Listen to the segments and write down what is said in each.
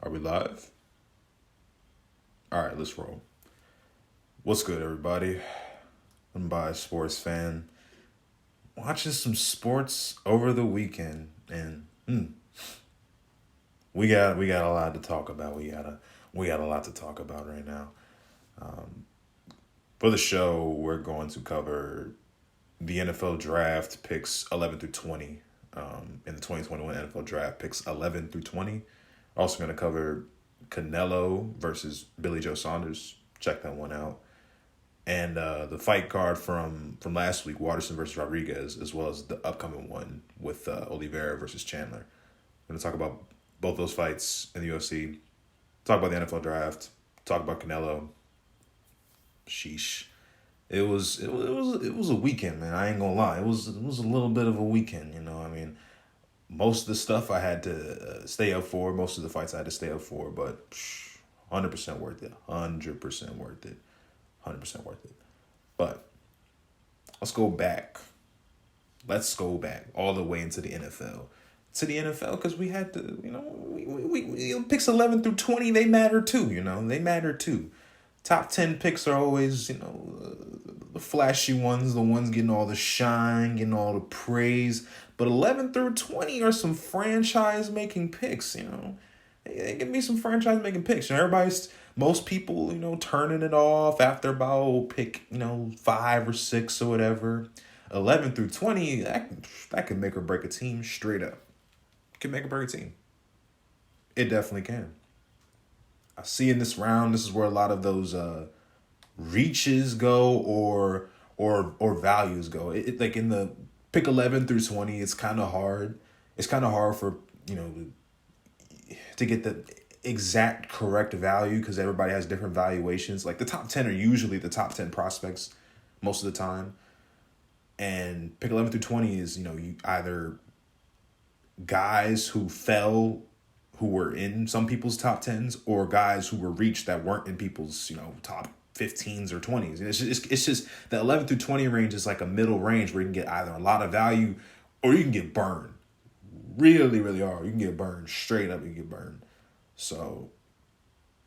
Are we live? All right, let's roll. What's good, everybody? Unbiased sports fan. Watching some sports over the weekend, and we got a lot to talk about. We got a lot to talk about right now. For the show, we're going to cover the NFL draft picks 11 through 20. In the 2021 NFL draft picks 11 through 20. Also going to cover Canelo versus Billy Joe Saunders. Check that one out. And the fight card from last week, Waterson versus Rodriguez, as well as the upcoming one with Oliveira versus Chandler. We're going to talk about both those fights in the UFC. Talk about the NFL draft. Talk about Canelo. Sheesh. It was a weekend, man. I ain't gonna lie. It was a little bit of a weekend, you know. I mean, most of the stuff I had to stay up for. Most of the fights I had to stay up for, but 100% worth it. 100% worth it. 100% worth it. But let's go back. Let's go back all the way into the NFL. To the NFL, because we had to, you know, we picks 11 through 20, they matter too, you know. They matter too. Top 10 picks are always, you know, the flashy ones, the ones getting all the shine, getting all the praise. But 11 through 20 are some franchise-making picks, you know. They give me some franchise-making picks. You know, most people, you know, turning it off after about pick, you know, 5 or 6 or whatever. 11 through 20, that could make or break a team straight up. Can make or break a team. It definitely can. I see in this round, this is where a lot of those reaches go or values go. It like in the pick 11 through 20, it's kind of hard. It's kind of hard for, you know, to get the exact correct value because everybody has different valuations. Like the top 10 are usually the top 10 prospects most of the time. And pick 11 through 20 is, you know, you either guys who fell who were in some people's top 10s or guys who were reached that weren't in people's, you know, top 15s or 20s. And it's just the 11 through 20 range is like a middle range where you can get either a lot of value or you can get burned really, really hard. You can get burned straight up. You can get burned. So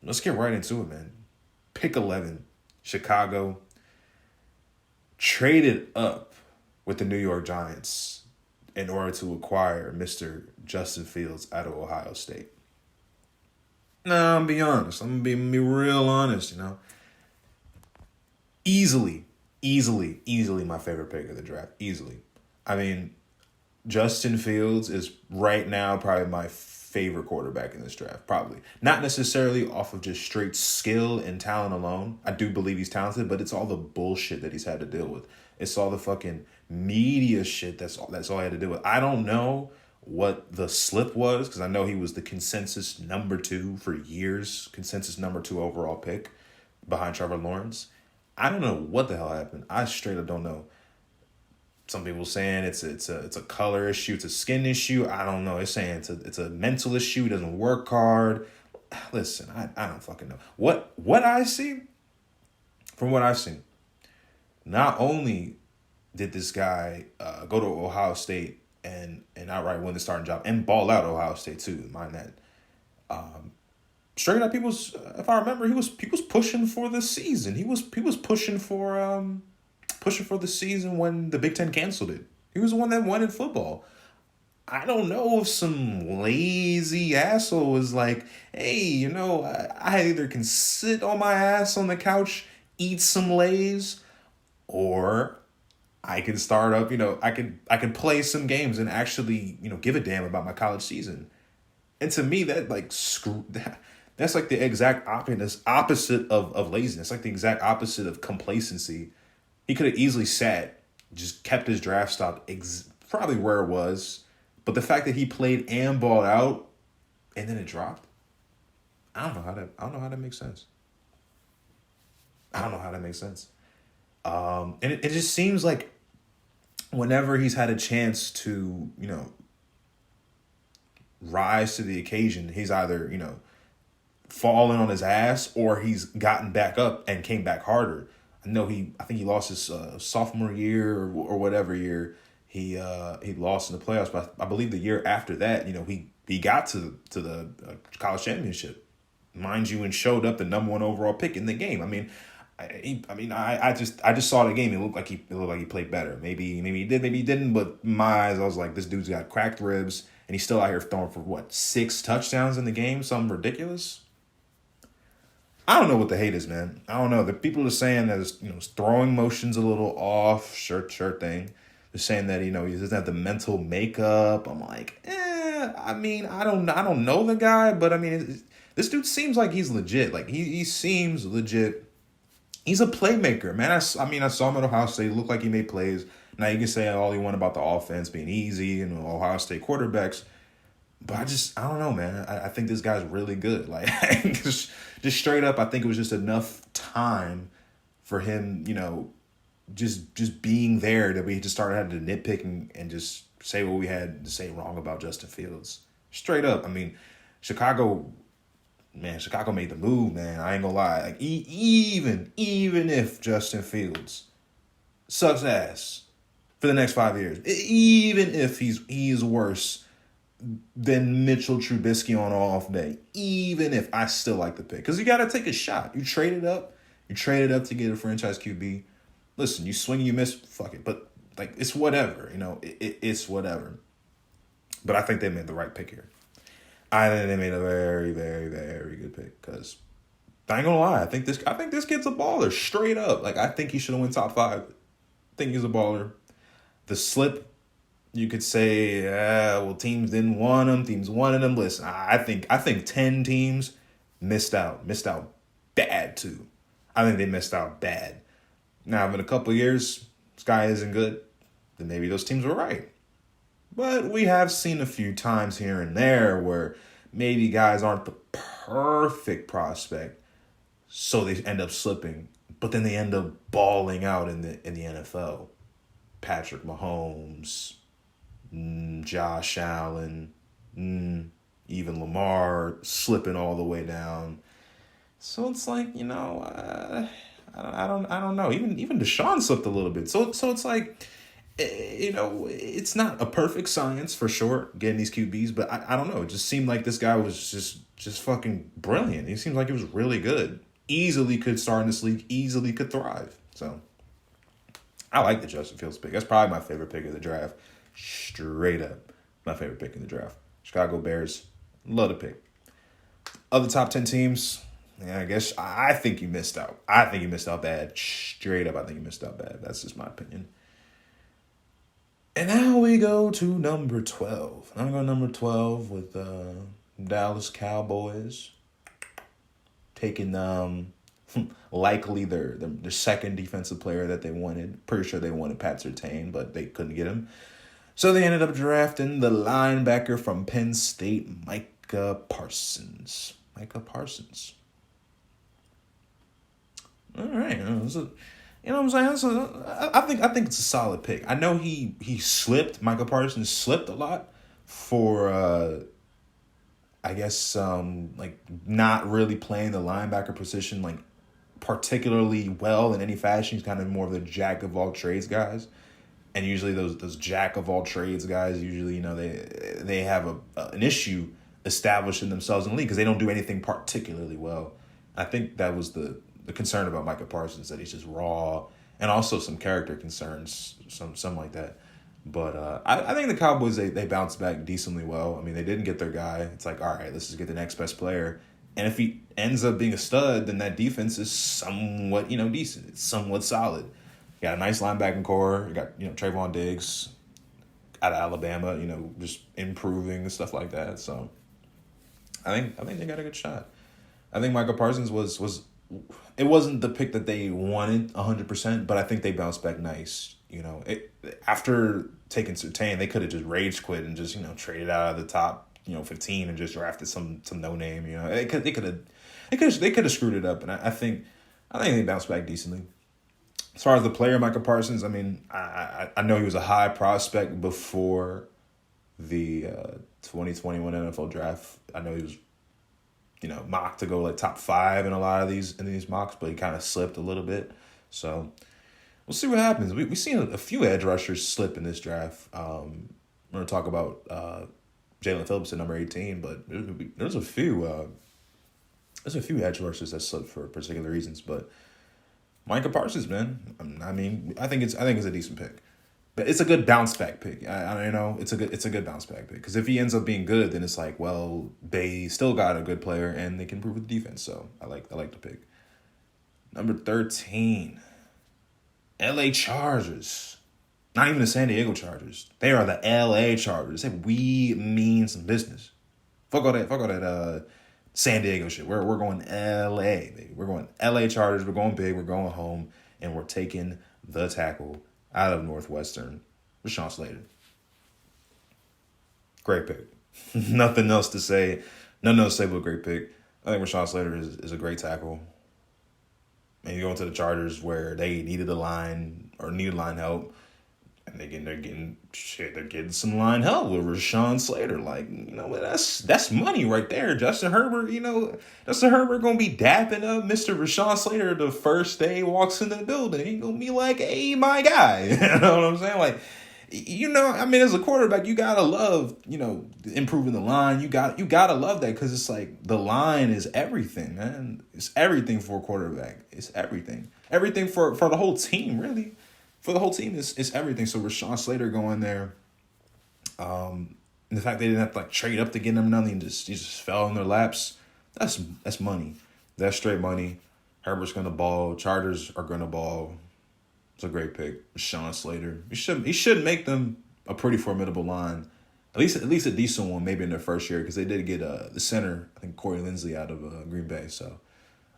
let's get right into it, man. Pick 11, Chicago traded up with the New York Giants in order to acquire Mr. Justin Fields out of Ohio State. Nah, I'm be honest. I'm gonna be real honest, you know. Easily my favorite pick of the draft. Easily. I mean, Justin Fields is right now probably my favorite quarterback in this draft. Probably. Not necessarily off of just straight skill and talent alone. I do believe he's talented, but it's all the bullshit that he's had to deal with. It's all the fucking media shit that's all I had to deal with. I don't know what the slip was because I know he was the consensus number 2 for years. Consensus number 2 overall pick behind Trevor Lawrence. I don't know what the hell happened. I straight up don't know. Some people saying it's a color issue, it's a skin issue. I don't know. It's saying it's a mental issue. He doesn't work hard. Listen, I don't fucking know. What I see, from what I've seen, not only did this guy go to Ohio State and outright win the starting job and ball out Ohio State too, mind that. Straight up, if I remember, he was pushing for the season. He was pushing for the season when the Big Ten canceled it. He was the one that won in football. I don't know if some lazy asshole was like, hey, you know, I either can sit on my ass on the couch, eat some Lays, or I can start up, you know, I can play some games and actually, you know, give a damn about my college season. And to me, that like that's like the exact opposite of laziness, like the exact opposite of complacency. He could have easily sat, just kept his draft stock probably where it was. But the fact that he played and balled out and then it dropped, I don't know how that makes sense. And it just seems like whenever he's had a chance to, you know, rise to the occasion, he's either, you know, fallen on his ass or he's gotten back up and came back harder. I think he lost his sophomore year or whatever year he lost in the playoffs, but I believe the year after that, you know, he he got to the college championship, mind you, and showed up the number 1 overall pick in the game. I mean, I just saw the game. It looked like he played better. Maybe he did, maybe he didn't. But in my eyes, I was like, this dude's got cracked ribs, and he's still out here throwing for what, 6 touchdowns in the game, something ridiculous. I don't know what the hate is, man. I don't know. The people are saying that his throwing motion's a little off, sure thing. They're saying that he doesn't have the mental makeup. I'm like, I mean, I don't know the guy, but I mean, this dude seems like he's legit. Like he seems legit. He's a playmaker, man. I saw him at Ohio State. It looked like he made plays. Now you can say all you want about the offense being easy and Ohio State quarterbacks. But I don't know, man. I think this guy's really good. Like, just straight up, I think it was just enough time for him, just being there that we just started having to nitpick and just say what we had to say wrong about Justin Fields. Straight up. I mean, Chicago made the move, man. I ain't gonna lie. Like, even if Justin Fields sucks ass for the next 5 years, even if he's worse than Mitchell Trubisky on an off day, even if, I still like the pick. Because you got to take a shot. You traded up to get a franchise QB. Listen, you swing, you miss, fuck it. But, like, it's whatever, it's whatever. But I think they made the right pick here. I think they made a very, very, very good pick. Because, I ain't gonna lie, I think this kid's a baller, straight up. Like, I think he should have went top 5. I think he's a baller. The slip, you could say, well, teams didn't want him. Teams wanted him. Listen, I think 10 teams missed out bad too. I think they missed out bad. Now, in a couple of years, this guy isn't good, then maybe those teams were right. But we have seen a few times here and there where maybe guys aren't the perfect prospect, so they end up slipping, but then they end up balling out in the NFL. Patrick Mahomes, Josh Allen, even Lamar slipping all the way down. So it's like, I don't know. Even Deshaun slipped a little bit. So it's like, it's not a perfect science for sure, getting these QBs, but I don't know. It just seemed like this guy was just fucking brilliant. He seems like he was really good. Easily could start in this league, easily could thrive. So I like the Justin Fields pick. That's probably my favorite pick of the draft. Straight up, my favorite pick in the draft. Chicago Bears, love the pick. Other top 10 teams, I guess I think you missed out. I think you missed out bad. Straight up, I think you missed out bad. That's just my opinion. And now we go to number 12. I'm going number 12 with Dallas Cowboys. Taking likely their second defensive player that they wanted. Pretty sure they wanted Pat Surtain, but they couldn't get him. So they ended up drafting the linebacker from Penn State, Micah Parsons. All right. You know what I'm saying? So I think it's a solid pick. I know he slipped. Micah Parsons slipped a lot for I guess like not really playing the linebacker position like particularly well in any fashion. He's kind of more of the jack of all trades guys. And usually those jack of all trades guys, usually, they have an issue establishing themselves in the league because they don't do anything particularly well. I think that was the concern about Micah Parsons, that he's just raw, and also some character concerns, something like that. But I think the Cowboys, they bounced back decently well. I mean, they didn't get their guy. It's like, all right, let's just get the next best player. And if he ends up being a stud, then that defense is somewhat, decent. It's somewhat solid. You got a nice linebacking core. You got, Trayvon Diggs out of Alabama, just improving and stuff like that. So I think they got a good shot. I think Michael Parsons was it wasn't the pick that they wanted 100%, but I think they bounced back nice. After taking Surtain, they could have just rage quit and just, traded out of the top, 15 and just drafted some no name. They could have screwed it up, and I think they bounced back decently. As far as the player, Micah Parsons, I mean, I know he was a high prospect before the 2021 NFL draft. I know he was, mocked to go like top 5 in a lot of these mocks, but he kind of slipped a little bit. So we'll see what happens. We've seen a few edge rushers slip in this draft. We're going to talk about Jalen Phillips at number 18, but there's a few edge rushers that slipped for particular reasons. But Micah Parsons, man, I mean, I think it's a decent pick. But it's a good bounce back pick. It's a good bounce back pick, because if he ends up being good, then it's like, well, they still got a good player and they can improve with the defense. So I like the pick. Number 13, L.A. Chargers. Not even the San Diego Chargers. They are the L.A. Chargers. We mean some business. Fuck all that San Diego shit. We're going L.A., baby. We're going L.A. Chargers. We're going big. We're going home, and we're taking the tackle out of Northwestern, Rashawn Slater. Great pick. Nothing else to say. Nothing else to say but a great pick. I think Rashawn Slater is a great tackle. And you go into the Chargers where they needed line help, and they're getting some line help with Rashawn Slater. Like, that's money right there. Justin Herbert gonna be dapping up Mr. Rashawn Slater the first day he walks into the building. He gonna be like, "Hey, my guy." You know what I'm saying? Like, as a quarterback, you gotta love, improving the line. You gotta love that, because it's like the line is everything, man. It's everything for a quarterback. It's everything. Everything for the whole team, really. For the whole team, it's everything. So Rashawn Slater going there, and the fact they didn't have to trade up to get him nothing, he just fell in their laps. That's money. That's straight money. Herbert's gonna ball. Chargers are gonna ball. It's a great pick, Rashawn Slater. He should make them a pretty formidable line, at least a decent one, maybe in their first year, because they did get the center, I think Corey Linsley, out of Green Bay. So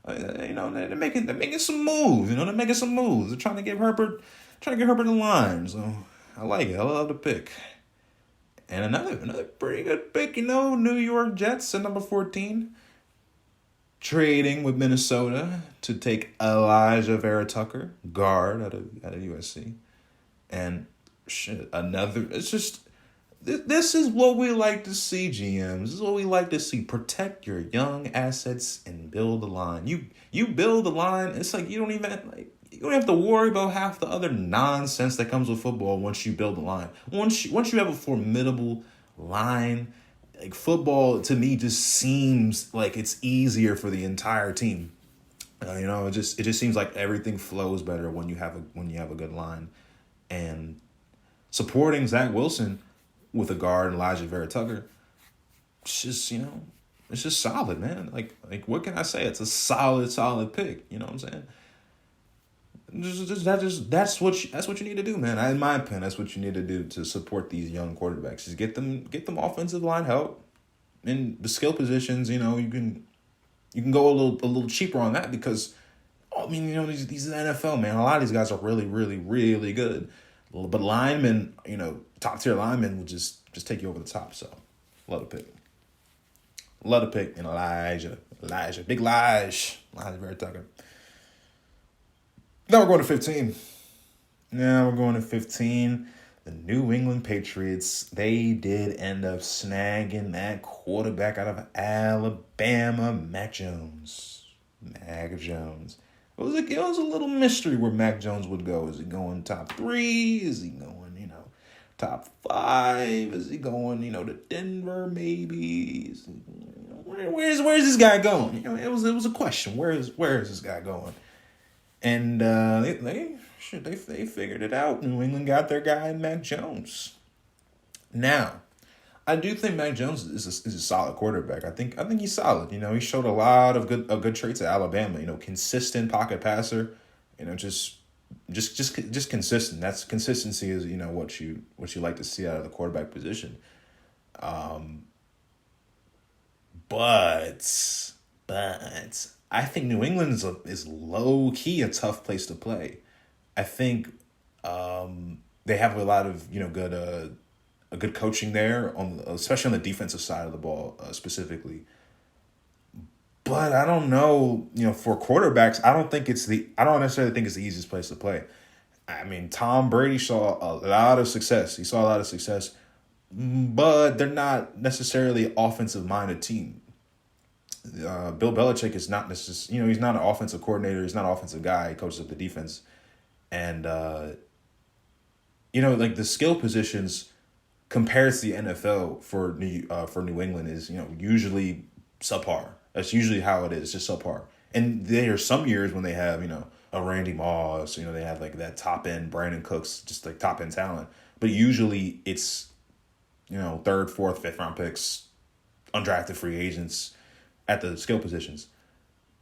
they're making some moves. They're making some moves. They're trying to get Herbert in line. So I like it. I love the pick. And another pretty good pick, New York Jets at number 14. Trading with Minnesota to take Elijah Vera Tucker, guard out of USC. And this is what we like to see, GMs. This is what we like to see. Protect your young assets and build a line. You build a line, it's like you don't have to worry about half the other nonsense that comes with football once you build a line. Once you have a formidable line, like, football to me just seems like it's easier for the entire team. It just seems like everything flows better when you have a good line. And supporting Zach Wilson with a guard, Elijah Vera Tucker, it's just solid, man. Like what can I say? It's a solid pick. You know what I'm saying? That's what you need to do, man. In my opinion, that's what you need to do to support these young quarterbacks. Is get them offensive line help in the skill positions. You can go a little cheaper on that, because these NFL, man, a lot of these guys are really, really, really good. But linemen, top tier linemen will just take you over the top. So love the pick. And Elijah, big Elijah Vera Tucker. Now we're going to 15. The New England Patriots, they did end up snagging that quarterback out of Alabama, Mac Jones. It was a little mystery where Mac Jones would go. Is he going top 3? Is he going, top 5? Is he going, to Denver maybe? Where's this guy going? It was a question. Where is this guy going? And they figured it out. New England got their guy, Mac Jones. Now, I do think Mac Jones is a solid quarterback. I think he's solid. He showed a lot of good traits at Alabama. Consistent pocket passer. Just consistent. That's consistency is what you like to see out of the quarterback position. But I think New England is low key a tough place to play. I think they have a lot of good coaching there, especially on the defensive side of the ball specifically. But I don't know, for quarterbacks, I don't necessarily think it's the easiest place to play. I mean, Tom Brady saw a lot of success. But they're not necessarily offensive minded team. Bill Belichick is not necessarily, he's not an offensive coordinator. He's not an offensive guy. He coaches up the defense. And, like the skill positions, compared to the NFL for New England is, usually subpar. That's usually how it is, just subpar. And there are some years when they have, a Randy Moss, they have like that top end Brandon Cooks, just like top end talent. But usually it's, third, fourth, fifth round picks, undrafted free agents at the skill positions.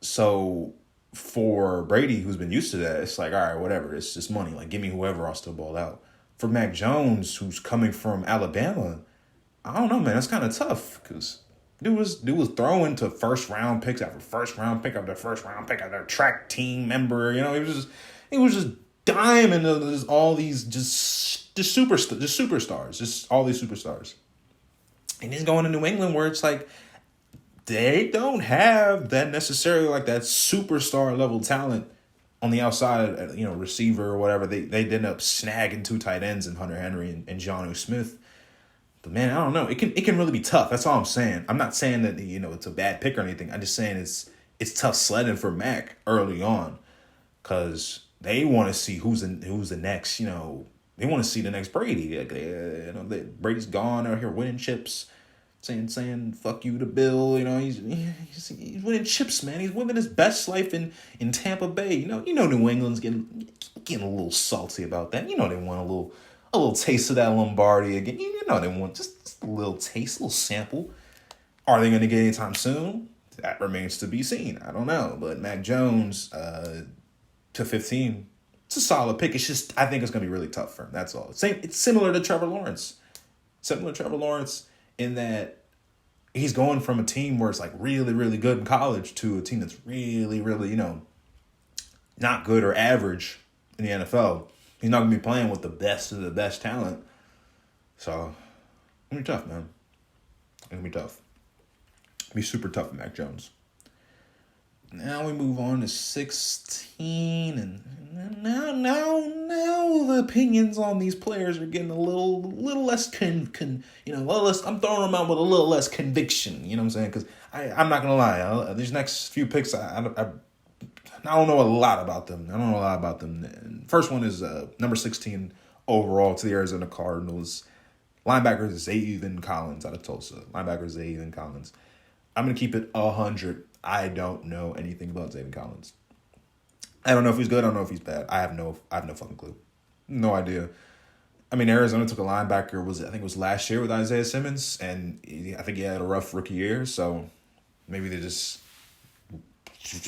So for Brady, who's been used to that, it's like, all right, whatever. It's just money. Like, give me whoever, I'll still ball out. For Mac Jones, who's coming from Alabama, I don't know, man. That's kind of tough because dude was throwing to first round picks after first round pick after first round pick after track team member. He was just diamond into all these just superstars, just all these superstars. And he's going to New England where it's like they don't have that necessarily like that superstar level talent on the outside, receiver or whatever. They end up snagging 2 tight ends in Hunter Henry and Jonnu Smith. But man, I don't know. It can really be tough. That's all I'm saying. I'm not saying that it's a bad pick or anything. I'm just saying it's tough sledding for Mac early on, because they want to see who's the next. They want to see the next Brady. Brady's gone out here winning chips, saying fuck you to Bill. He's winning chips, man. He's living his best life in Tampa Bay. New England's getting a little salty about that. They want a little taste of that Lombardi again. They want just a little taste, a little sample. Are they going to get anytime soon? That remains to be seen. I don't know. But Mac Jones to 15, it's a solid pick. It's just, I think it's going to be really tough for him. That's all. It's similar to Trevor Lawrence. In that he's going from a team where it's like really, really good in college to a team that's really, really, not good or average in the NFL. He's not going to be playing with the best of the best talent. So, it's going to be tough, man. It's going to be tough. It'll be super tough for Mac Jones. Now we move on to 16, and now the opinions on these players are getting a little less little less. I'm throwing them out with a little less conviction. You know what I'm saying? Because I'm not gonna lie, these next few picks, I don't know a lot about them. First one is number 16 overall to the Arizona Cardinals. Linebacker Zaven Collins out of Tulsa. I'm going to keep it 100. I don't know anything about Zaven Collins. I don't know if he's good. I don't know if he's bad. I have no fucking clue. No idea. I mean, Arizona took a linebacker, I think it was last year with Isaiah Simmons, and I think he had a rough rookie year, so maybe they're just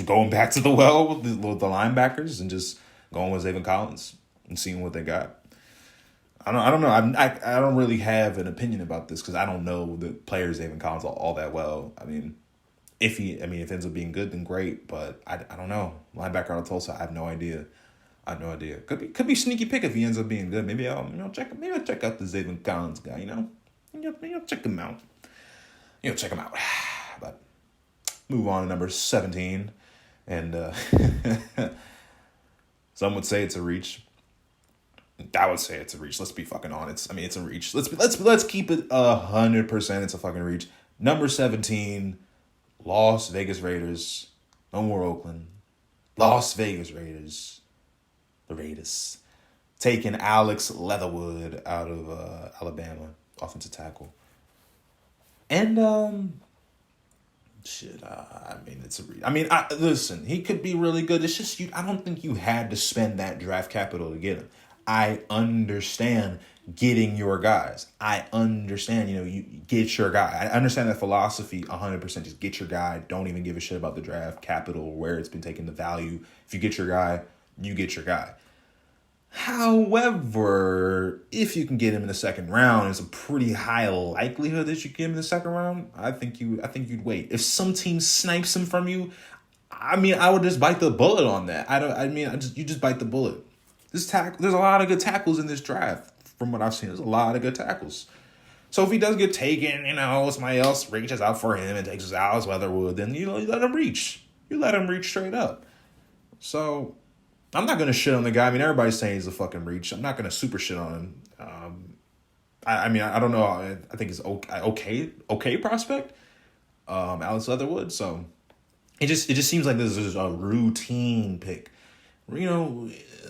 going back to the well with the linebackers and just going with Zaven Collins and seeing what they got. I don't know. I don't really have an opinion about this because I don't know the player Zaven Collins all that well. I mean, if it ends up being good, then great. But I don't know. Linebacker out of Tulsa, I have no idea. Could be sneaky pick if he ends up being good. Maybe I'll check out the Zaven Collins guy. Check him out. Check him out. But move on to number 17, and some would say it's a reach. I would say it's a reach. Let's be fucking honest. I mean, it's a reach. Let's keep it 100%. It's a fucking reach. Number 17, Las Vegas Raiders. No more Oakland. Las Vegas Raiders. The Raiders taking Alex Leatherwood out of Alabama, offensive tackle. And it's a reach. Listen, he could be really good. It's just I don't think you had to spend that draft capital to get him. I understand getting your guys. I understand, you get your guy. I understand that philosophy 100%. Just get your guy. Don't even give a shit about the draft capital, where it's been taken, the value. If you get your guy, you get your guy. However, if you can get him in the second round, it's a pretty high likelihood that you get him in the second round. I think you'd wait. If some team snipes him from you, I would just bite the bullet on that. You just bite the bullet. There's a lot of good tackles in this draft. From what I've seen, there's a lot of good tackles. So if he does get taken, somebody else reaches out for him and takes his Alex Leatherwood, then you let him reach. You let him reach straight up. So I'm not gonna shit on the guy. Everybody's saying he's a fucking reach. I'm not gonna super shit on him. I don't know. I think he's okay prospect. Alex Leatherwood. So it just seems like this is a routine pick.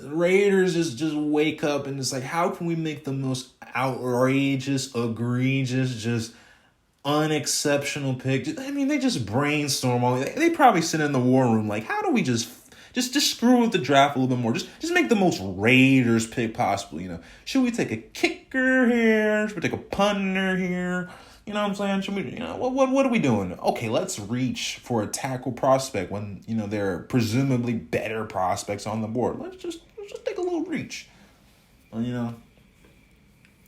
Raiders just wake up and it's like, how can we make the most outrageous, egregious, just unexceptional pick. I mean, they just brainstorm all. They probably sit in the war room like, how do we just screw with the draft a little bit more? Just make the most Raiders pick possible. Should we take a kicker here? Should we take a punter here? You know what I'm saying? Should we? What are we doing? Okay, let's reach for a tackle prospect when there are presumably better prospects on the board. Let's just take a little reach.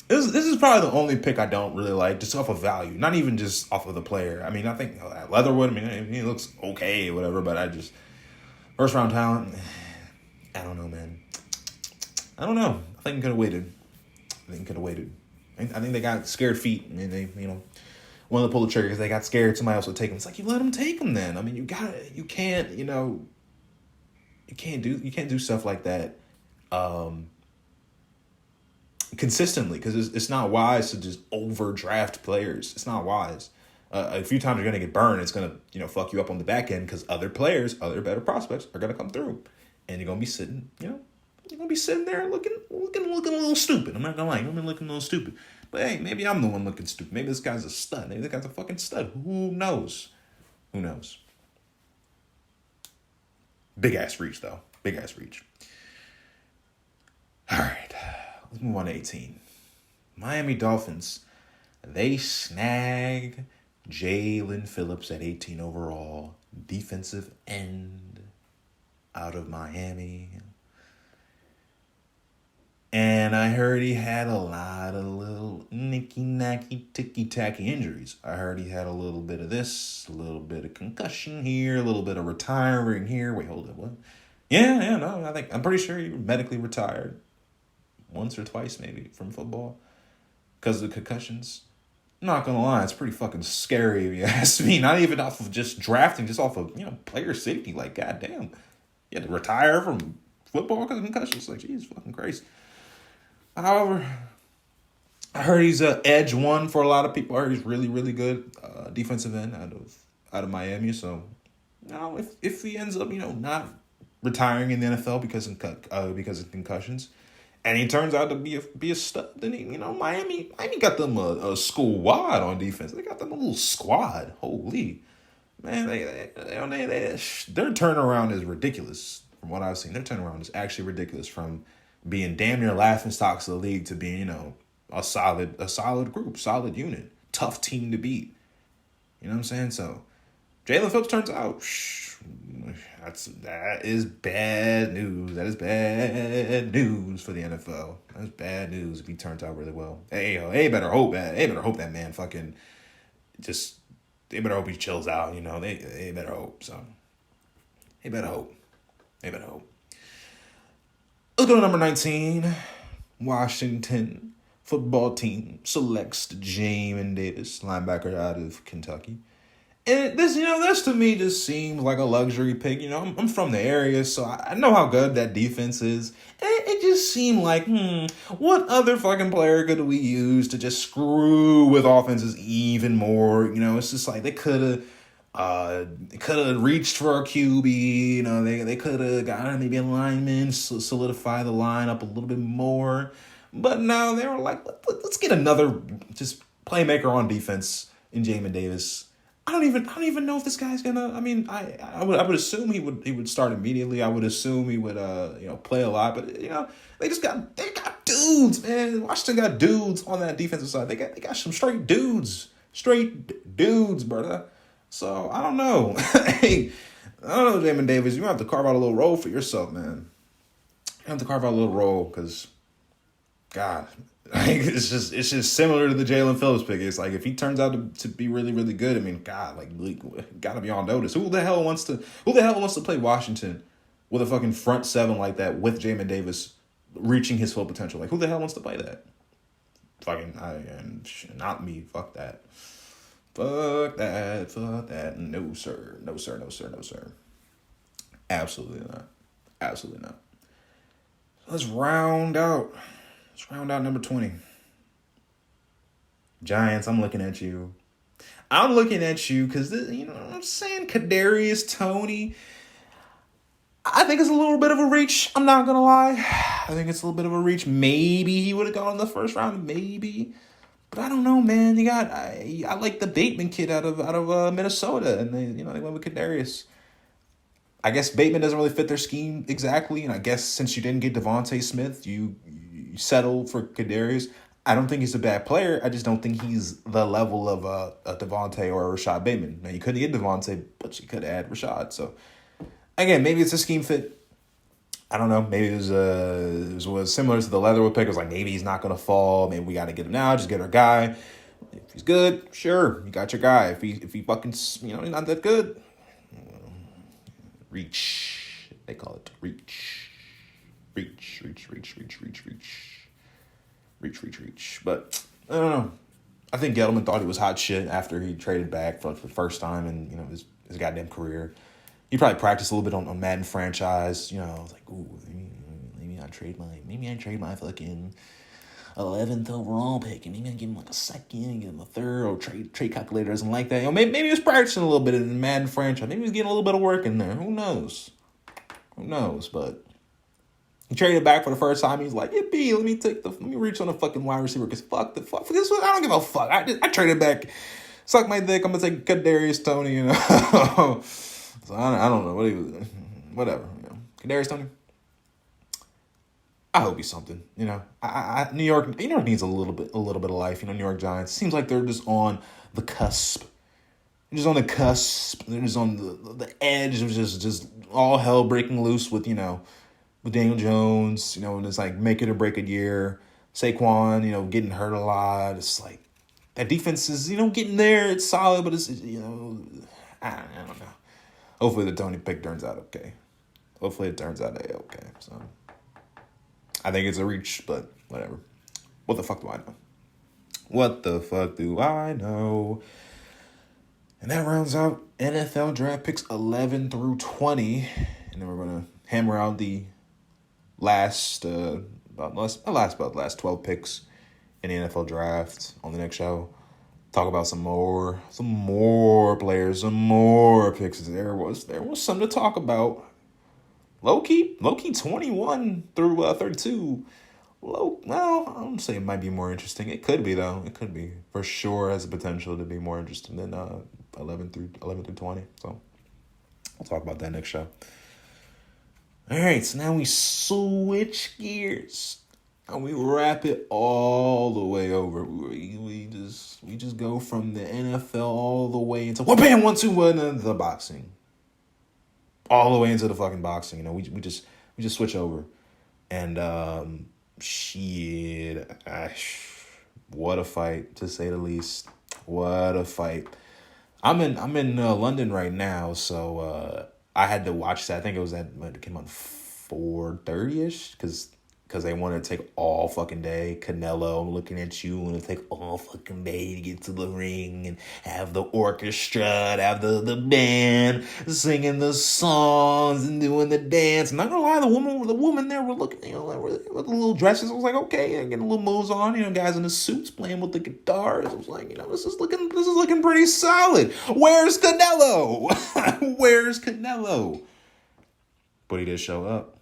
This is probably the only pick I don't really like, just off of value, not even just off of the player. I mean, I think Leatherwood, he looks okay, whatever, but I just, first round talent, I don't know, man. I don't know. I think he could have waited. I think they got scared feet, and they, wanted to pull the trigger because they got scared somebody else would take him. It's like, you let them take him then. I mean, you can't do stuff like that. Consistently, because it's not wise to just overdraft players. It's not wise. A few times you're gonna get burned. It's gonna fuck you up on the back end because other players, other better prospects are gonna come through, and you're gonna be sitting. You're gonna be sitting there looking a little stupid. I'm not gonna lie, you're gonna be looking a little stupid. But hey, maybe I'm the one looking stupid. Maybe this guy's a stud. Maybe this guy's a fucking stud. Who knows? Big ass reach though. Big ass reach. All right. Let's move on to 18. Miami Dolphins. They snag Jalen Phillips at 18 overall. Defensive end out of Miami. And I heard he had a lot of little nicky-nacky, ticky-tacky injuries. I heard he had a little bit of this, a little bit of concussion here, a little bit of retiring here. Wait, hold up, what? Yeah, no, I'm pretty sure he medically retired. Once or twice, maybe, from football. Because of the concussions. I'm not going to lie, it's pretty fucking scary if you ask me. Not even off of just drafting, just off of, player safety. Like, goddamn. You had to retire from football because of concussions. Like, geez, fucking Christ. However, I heard he's edge one for a lot of people. I heard he's really, really good defensive end out of Miami. So, if he ends up, not retiring in the NFL because of concussions, and he turns out to be a stud, then Miami got them a squad on defense. They got them a little squad. Holy man, their turnaround is ridiculous. From what I've seen, their turnaround is actually ridiculous. From being damn near laughingstocks of the league to being a solid group, solid unit, tough team to beat. You know what I'm saying? So Jalen Phillips turns out, that is bad news. That is bad news for the NFL. That's bad news if he turns out really well. Hey, better hope that man fucking just. They better hope he chills out. They better hope. So they better hope. Let's go to number 19. Washington football team selects Jamin Davis, linebacker out of Kentucky. And this to me just seems like a luxury pick. I'm from the area, so I know how good that defense is. And it just seemed like, what other fucking player could we use to just screw with offenses even more? It's just like they could have reached for a QB. They could have got maybe a lineman, solidify the line up a little bit more. But no, they were like, let's get another just playmaker on defense in Jamin Davis. I don't even know if this guy's gonna. I mean, I would assume he would start immediately. I would assume he would play a lot. But they got dudes, man. Washington got dudes on that defensive side. They got some straight dudes, brother. So I don't know. Hey, I don't know, Jamin Davis. You have to carve out a little role for yourself, man. You have to carve out a little role because, God. It's just similar to the Jalen Phillips pick. It's like if he turns out to be really, really good, I mean, God, gotta be on notice. Who the hell wants to play Washington with a fucking front seven like that with Jamin Davis reaching his full potential? Like, who the hell wants to play that? Not me. Fuck that. Fuck that. No sir. Absolutely not. Let's round out number 20. Giants, I'm looking at you because, I'm saying Kadarius Toney. I think it's a little bit of a reach. I'm not going to lie. I think it's a little bit of a reach. Maybe he would have gone in the first round. Maybe. But I don't know, man. I like the Bateman kid out of Minnesota, and they went with Kadarius. I guess Bateman doesn't really fit their scheme exactly, and I guess since you didn't get Devontae Smith, you settled for Kadarius. I don't think he's a bad player. I just don't think he's the level of a Devontae or a Rashad Bateman. Now, you couldn't get Devontae, but you could add Rashad. So, again, maybe it's a scheme fit. I don't know. Maybe it was similar to the Leatherwood pick. It was like, maybe he's not going to fall. Maybe we got to get him now. Just get our guy. If he's good, sure, you got your guy. If he fucking, he's not that good, reach. They call it reach. Reach. But I don't know. I think Gettleman thought he was hot shit after he traded back for the first time in his goddamn career. He probably practiced a little bit on Madden franchise. Like, ooh, maybe I trade my fucking 11th overall pick, and maybe I give him like a second, give him a third, or trade calculator doesn't like that. Maybe he was practicing a little bit in the Madden franchise. Maybe he was getting a little bit of work in there. Who knows? But he traded back for the first time. He's like, yippee, let me reach on a fucking wide receiver, because fuck this one. I don't give a fuck. I traded back. Suck my dick. I'm gonna take Kadarius Toney. So I don't know what he was. Whatever. Kadarius Toney. I hope he's something. New York needs a little bit of life. New York Giants. Seems like they're just on the cusp. They're just on the cusp. They're just on the edge of just all hell breaking loose with with Daniel Jones. And it's like make it or break it year. Saquon, getting hurt a lot. It's like that defense is getting there. It's solid, but it's I don't know. Hopefully the Tony pick turns out okay. Hopefully it turns out okay. So I think it's a reach, but whatever. What the fuck do I know? And that rounds out NFL draft picks 11 through 20. And then we're going to hammer out the last 12 picks in the NFL draft on the next show. Talk about some more players, some more picks. There was something to talk about. Low key 21 through 32. Well, I don't say it might be more interesting. It could be though. It could be for sure has the potential to be more interesting than 11 through 20. So we'll talk about that next show. All right, so now we switch gears. And we wrap it all the way over. We just go from the NFL all the way into bam 1 2 1 the boxing. All the way into the fucking boxing. We just switch over. And shit, what a fight, to say the least. What a fight. I'm in London right now, so I had to watch that. I think it came on 4:30ish because they wanted to take all fucking day. Canelo, I'm looking at you, and it'll take all fucking day to get to the ring and have the orchestra, have the band singing the songs and doing the dance. I'm not gonna lie, the woman there were looking, with the little dresses. I was like, okay, getting little moves on. Guys in the suits playing with the guitars. I was like, this is looking pretty solid. Where's Canelo? Where's Canelo? But he did show up.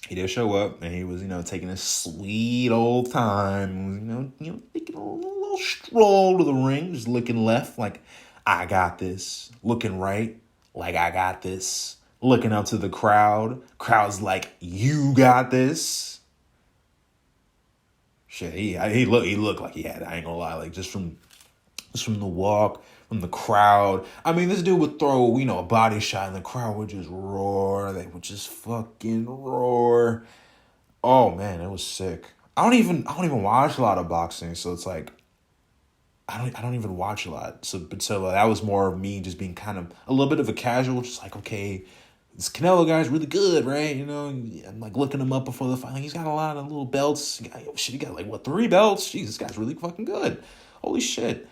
And he was, taking a sweet old time, taking a little stroll to the ring, just looking left like, I got this. Looking right, like, I got this. Looking up to the crowd. Crowd's like, you got this. Shit, he looked like he had it. I ain't gonna lie, like, just from the walk, from the crowd. I mean, this dude would throw, a body shot and the crowd would just roar. They would just fucking roar. Oh man, it was sick. I don't even watch a lot of boxing, so it's like I don't even watch a lot. So that was more of me just being kind of a little bit of a casual, just like, okay, this Canelo guy's really good, right? I'm like looking him up before the fight. Like, he's got a lot of little belts. He got like 3 belts? Jeez, this guy's really fucking good. Holy shit.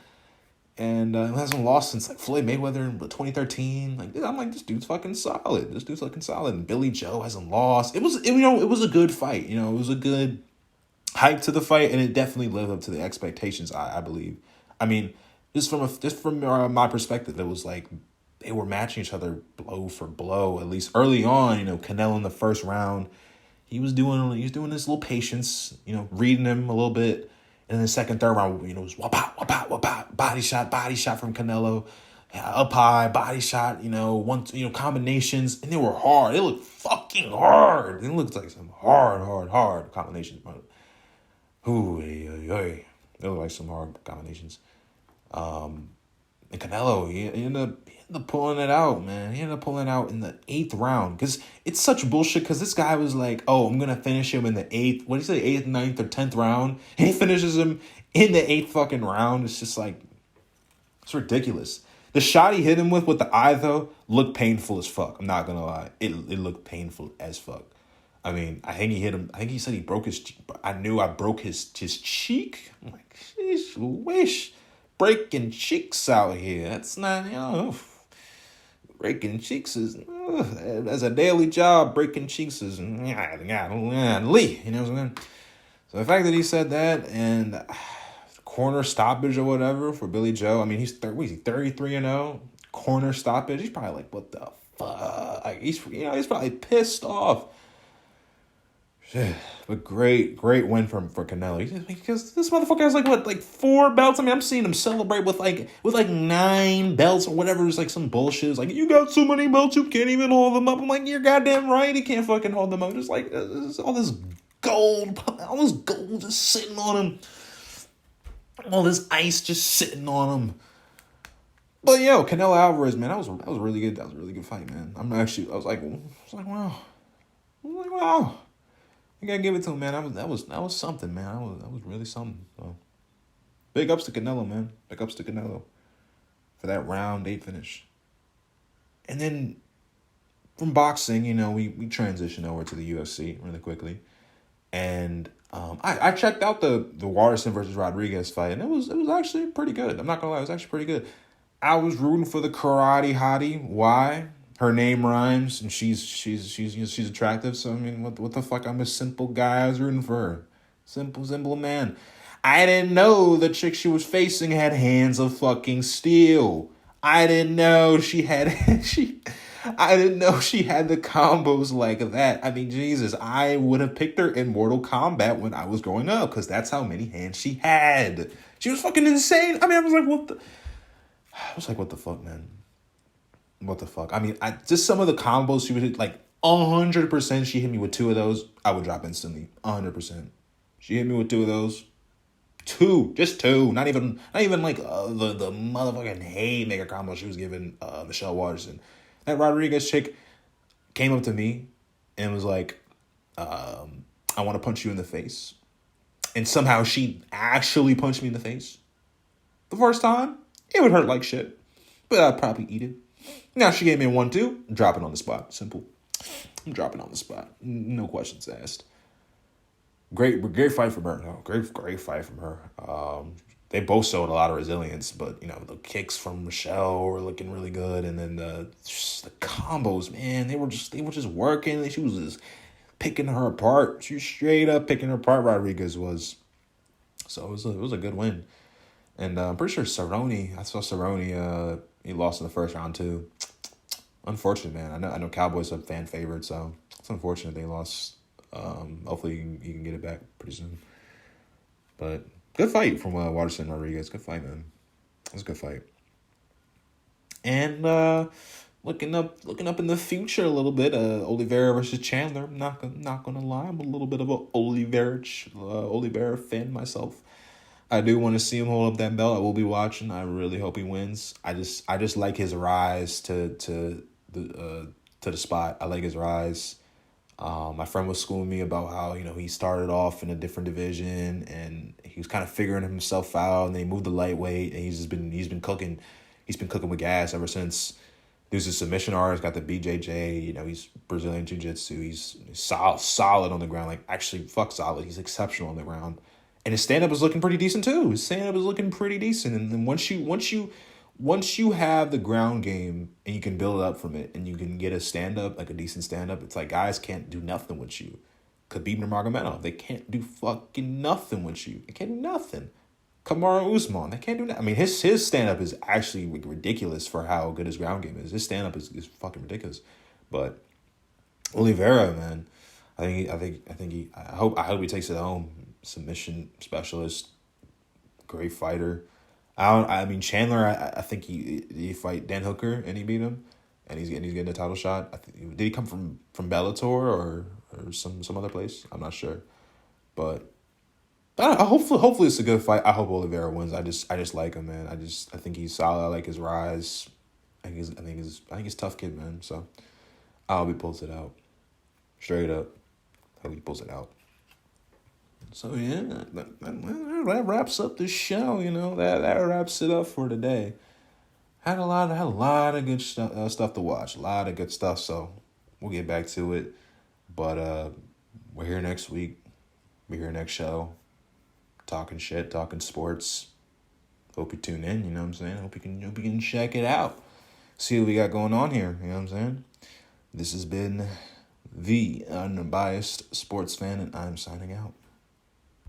And he hasn't lost since like Floyd Mayweather in 2013. I'm like, this dude's fucking solid. And Billy Joe hasn't lost. It was a good fight. It was a good hype to the fight, and it definitely lived up to the expectations. I believe. I mean, just from my perspective, it was like they were matching each other blow for blow. At least early on, Canelo in the first round, he was doing this little patience, reading him a little bit. And then the second, third round, it was whop, whop, whop, body shot from Canelo. Up high, body shot, combinations. And they were hard. They looked fucking hard. It looked like some hard combinations. Ooh, they look like some hard combinations. And Canelo, he ended up pulling it out, man. He ended up pulling it out in the 8th round. Because it's such bullshit, because this guy was like, oh, I'm going to finish him in the 8th, what did he say, 8th, 9th, or 10th round? And he finishes him in the 8th fucking round. It's just like, it's ridiculous. The shot he hit him with the eye, though, looked painful as fuck. I'm not going to lie. It looked painful as fuck. I mean, I think he hit him. I think he said he broke his cheek. I knew I broke his cheek. I'm like, sheesh, wish. Breaking cheeks out here. That's not, breaking cheeks is, as a daily job, breaking cheeks is, Lee. You know what I'm saying? So the fact that he said that and corner stoppage or whatever for Billy Joe. I mean, he's 33-0 corner stoppage. He's probably like, what the fuck? Like, he's probably pissed off. But great win for Canelo. Because this motherfucker has like 4 belts. I mean, I'm seeing him celebrate with 9 belts or whatever. It's like some bullshit. It's like, you got so many belts, you can't even hold them up. I'm like, you're goddamn right, he can't fucking hold them up. Just like all this gold just sitting on him. All this ice just sitting on him. But Canelo Alvarez, man, that was really good. That was a really good fight, man. I was like, wow. You gotta give it to him, man. That was something, man. That was really something. So, big ups to Canelo, man. Big ups to Canelo for that round 8 finish. And then from boxing, we transition over to the UFC really quickly, and I checked out the Watterson versus Rodriguez fight, and it was actually pretty good. I'm not gonna lie, it was actually pretty good. I was rooting for the karate hottie. Why? Her name rhymes, and she's attractive. So I mean, what the fuck? I'm a simple guy. I was rooting for her. Simple man. I didn't know the chick she was facing had hands of fucking steel. I didn't know she had I didn't know she had the combos like that. I mean, Jesus, I would have picked her in Mortal Kombat when I was growing up, because that's how many hands she had. She was fucking insane. I mean, I was like, what the fuck, man? What the fuck? I mean, just some of the combos she would hit, like 100%. She hit me with 2 of those, I would drop instantly. 100%. She hit me with 2 of those. 2, just 2. Not even like the motherfucking haymaker combo she was giving Michelle Watterson. That Rodriguez chick came up to me and was like, I want to punch you in the face. And somehow she actually punched me in the face. The first time, it would hurt like shit, but I'd probably eat it. Now she gave me a 1-2, drop it on the spot. Simple. I'm dropping on the spot. No questions asked. Great fight from her. No, great fight from her. They both showed a lot of resilience, but the kicks from Michelle were looking really good, and then the combos, man, they were just working. She was just picking her apart. She was straight up picking her apart. Rodriguez was. So it was a good win, and I'm pretty sure Cerrone. I saw Cerrone. He lost in the first round too. Unfortunate, man. I know Cowboys are fan favorite, so it's unfortunate they lost. Hopefully you can get it back pretty soon. But good fight from Watterson Rodriguez. Good fight, man. It was a good fight. And looking up in the future a little bit, Oliveira versus Chandler. I'm not gonna lie, I'm a little bit of a Oliveira fan myself. I do want to see him hold up that belt. I will be watching. I really hope he wins. I just like his rise to the spot. I like his rise. My friend was schooling me about how he started off in a different division and he was kind of figuring himself out, and then he moved to lightweight, and he's been cooking with gas ever since. There's a submission artist, got the BJJ. He's Brazilian Jiu-Jitsu. He's solid on the ground. Like, actually, fuck solid. He's exceptional on the ground. And his stand-up is looking pretty decent too. His stand-up is looking pretty decent. And then once you have the ground game and you can build up from it and you can get a stand-up, like a decent stand-up, it's like guys can't do nothing with you. Khabib Nurmagomedov, they can't do fucking nothing with you. They can't do nothing. Kamaru Usman. They can't do that. I mean, his stand up is actually ridiculous for how good his ground game is. His stand up is fucking ridiculous. But Oliveira, man, I hope he takes it home. Submission specialist, great fighter. I mean Chandler. I think he fight Dan Hooker and he beat him, and he's getting a title shot. Did he come from Bellator or some other place? I'm not sure, but hopefully it's a good fight. I hope Oliveira wins. I just like him, man. I think he's solid. I like his rise. I think he's a tough kid, man. So I hope he pulls it out. Straight up, I hope he pulls it out. So yeah, that wraps up the show. That wraps it up for today. Had a lot of good stuff to watch. A lot of good stuff. So we'll get back to it. But we're here next week. We're here next show. Talking shit, talking sports. Hope you tune in. You know what I'm saying. Hope you can check it out. See what we got going on here. You know what I'm saying. This has been the Unbiased Sports Fan, and I'm signing out.